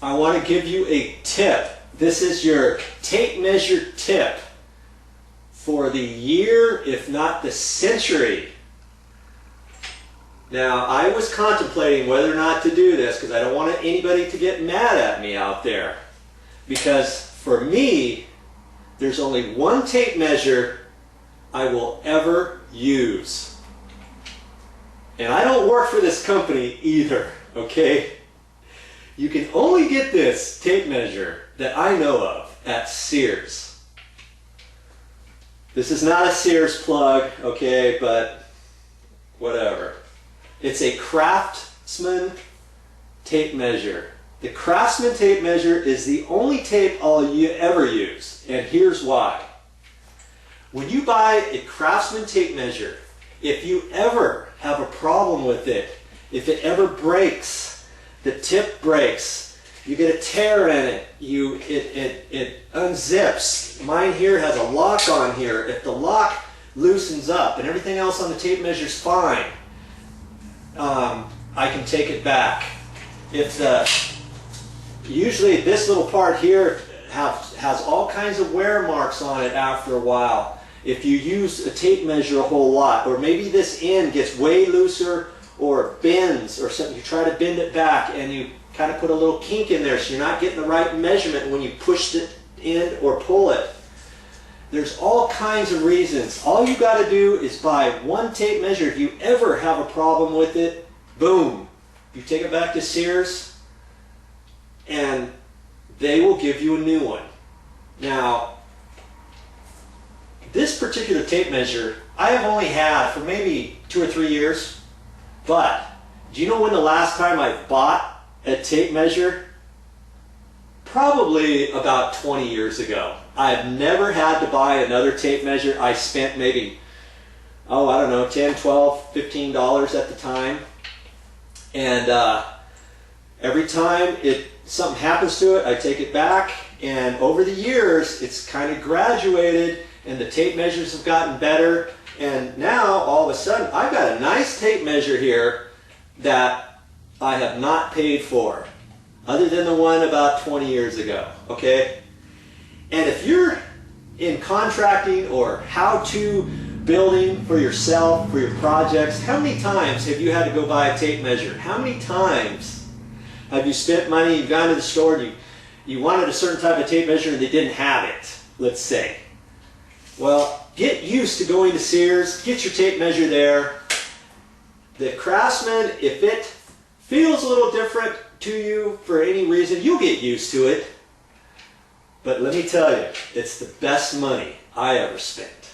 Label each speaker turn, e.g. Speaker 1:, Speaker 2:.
Speaker 1: I want to give you a tip. This is your tape measure tip for the year, if not the century. Now, I was contemplating whether or not to do this because I don't want anybody to get mad at me out there. Because for me, there's only one tape measure I will ever use. And I don't work for this company either, okay? You can only get this tape measure that I know of at Sears. This is not a Sears plug, okay, but whatever. It's a Craftsman tape measure. The Craftsman tape measure is the only tape I'll ever use, and here's why. When you buy a Craftsman tape measure, if you ever have a problem with it, if it ever breaks, the tip breaks, you get a tear in it, it unzips. Mine here has a lock on here. If the lock loosens up and everything else on the tape measure is fine, I can take it back. Usually this little part here has all kinds of wear marks on it after a while. If you use a tape measure a whole lot, or maybe this end gets way looser or bends or something, you try to bend it back and you kind of put a little kink in there so you're not getting the right measurement when you push it in or pull it. There's all kinds of reasons. All you got to do is buy one tape measure. If you ever have a problem with it, boom, you take it back to Sears and they will give you a new one. Now, this particular tape measure I have only had for maybe 2 or 3 years, but do you know when the last time I bought a tape measure? Probably about 20 years ago. I've never had to buy another tape measure. I spent maybe, I don't know, $10, $12, $15 at the time. And every time something happens to it, I take it back. And over the years, it's kind of graduated and the tape measures have gotten better. And now, all of a sudden, I've got a nice tape measure here that I have not paid for, other than the one about 20 years ago, okay? And if you're in contracting or how-to building for yourself, for your projects, how many times have you had to go buy a tape measure? How many times have you spent money, you've gone to the store, and you wanted a certain type of tape measure and they didn't have it, let's say. Well, get used to going to Sears, get your tape measure there. The Craftsman, if it feels a little different to you for any reason, you'll get used to it. But let me tell you, it's the best money I ever spent.